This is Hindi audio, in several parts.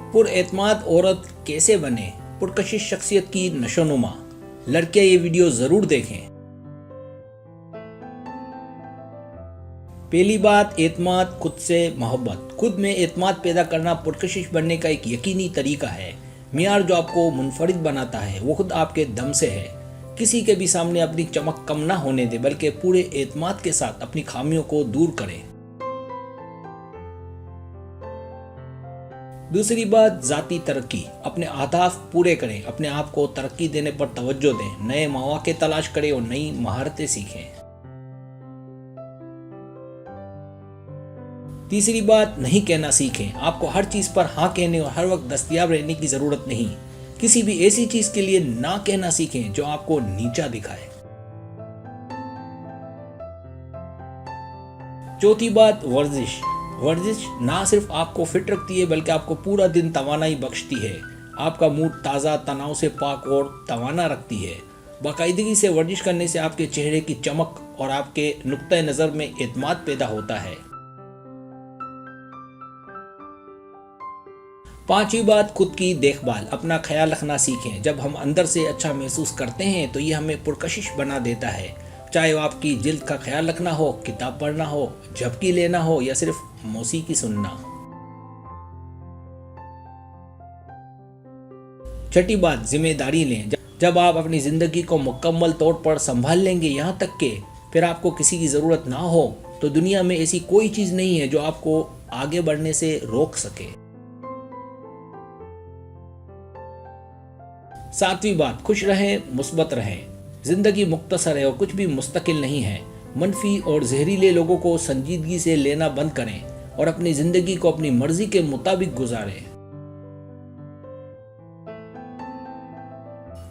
पुरएतमाद औरत कैसे बने, पुरकशिश शख्सियत की नशोनुमा। लड़कियां ये वीडियो जरूर देखें। पहली बात, एतमाद, खुद से मोहब्बत। खुद में एतमाद पैदा करना पुरकशिश बनने का एक यकीनी तरीका है। मियार जो आपको मुनफरिद बनाता है वो खुद आपके दम से है। किसी के भी सामने अपनी चमक कम ना होने दे, बल्कि पूरे एतमाद के साथ अपनी खामियों को दूर करें। दूसरी बात, जाती तरक्की। अपने अहदाफ पूरे करें, अपने आप को तरक्की देने पर तवज्जो दें, नए मौके तलाश करें और नई महारतें सीखें। तीसरी बात, नहीं कहना सीखें। आपको हर चीज पर हाँ कहने और हर वक्त दस्तयाब रहने की जरूरत नहीं। किसी भी ऐसी चीज के लिए ना कहना सीखें जो आपको नीचा दिखाए। चौथी बात, वर्जिश। वर्जिश ना सिर्फ आपको फिट रखती है बल्कि आपको पूरा दिन तवानाई बख्शती है। आपका मूड ताज़ा, तनाव से पाक और तवाना रखती है। बाकायदगी से वर्जिश करने से आपके चेहरे की चमक और आपके नुक्ता नज़र में एतमाद पैदा होता है। पांचवी बात, खुद की देखभाल। अपना ख्याल रखना सीखें। जब हम अंदर से अच्छा महसूस करते हैं तो ये हमें पुरकशिश बना देता है। चाहे वो आपकी जिल्द का ख्याल रखना हो, किताब पढ़ना हो, झपकी लेना हो या सिर्फ मौसीकी सुनना। छठी बात, जिम्मेदारी लें। जब आप अपनी जिंदगी को मुकम्मल तौर पर संभाल लेंगे, यहाँ तक कि फिर आपको किसी की जरूरत ना हो, तो दुनिया में ऐसी कोई चीज नहीं है जो आपको आगे बढ़ने से रोक सके। सातवीं बात, खुश रहें, मुस्बत रहें। जिंदगी मुख्तसर है और कुछ भी मुस्तकिल नहीं है। मनफी और जहरीले लोगों को संजीदगी से लेना बंद करें और अपनी जिंदगी को अपनी मर्जी के मुताबिक गुजारें।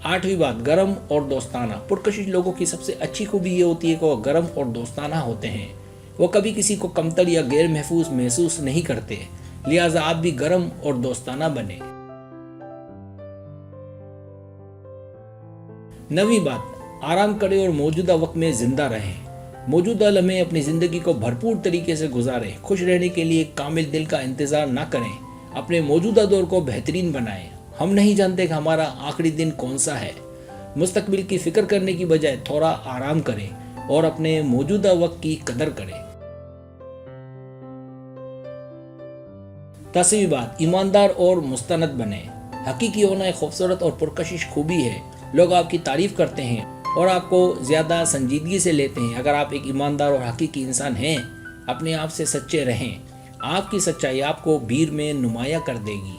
आठवीं बात, गरम और दोस्ताना। पुरकशिश लोगों की सबसे अच्छी खूबी ये होती है कि वो गरम और दोस्ताना होते हैं। वो कभी किसी को कमतर या गैर महसूस नहीं करते। लिहाजा आप भी गरम और दोस्ताना बने। नवीं बात, आराम करें और मौजूदा वक्त में जिंदा रहें। मौजूदा लम्हे अपनी जिंदगी को भरपूर तरीके से गुजारें। खुश रहने के लिए कामिल दिल का इंतजार ना करें। अपने मौजूदा दौर को बेहतरीन बनाएं। हम नहीं जानते कि हमारा आखिरी दिन कौन सा है। मुस्तकबिल की फिक्र करने की बजाय थोड़ा आराम करें और अपने मौजूदा वक्त की कदर करें। 10वीं बात, ईमानदार और मुस्तनद बने। हकीकी होना एक खूबसूरत और पुरकशिश खूबी है। लोग आपकी तारीफ करते हैं और आपको ज़्यादा संजीदगी से लेते हैं। अगर आप एक ईमानदार और हकीकी इंसान हैं, अपने आप से सच्चे रहें। आपकी सच्चाई आपको भीड़ में नुमाया कर देगी।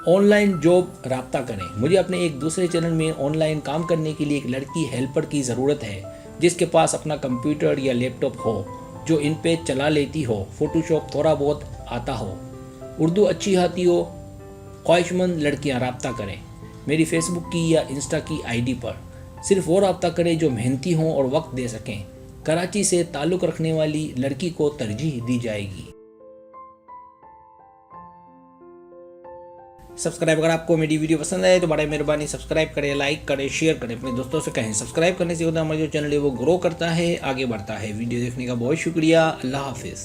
ऑनलाइन जॉब राब्ता करें। मुझे अपने एक दूसरे चैनल में ऑनलाइन काम करने के लिए एक लड़की हेल्पर की ज़रूरत है जिसके पास अपना कंप्यूटर या लैपटॉप हो, जो इन पे चला लेती हो, फोटोशॉप थोड़ा बहुत आता हो, उर्दू अच्छी आती हो। ख्वाहिशमंद लड़कियां राब्ता करें मेरी फेसबुक की या इंस्टा की आईडी पर। सिर्फ वो राब्ता करें जो मेहनती हों और वक्त दे सकें। कराची से ताल्लुक़ रखने वाली लड़की को तरजीह दी जाएगी। सब्सक्राइब, अगर आपको मेरी वीडियो पसंद आए तो बड़ा मेहरबानी सब्सक्राइब करें, लाइक करें, शेयर करें, अपने दोस्तों से कहें। सब्सक्राइब करने से होता है हमारा जो चैनल है वो ग्रो करता है, आगे बढ़ता है। वीडियो देखने का बहुत शुक्रिया। अल्लाह हाफिज़।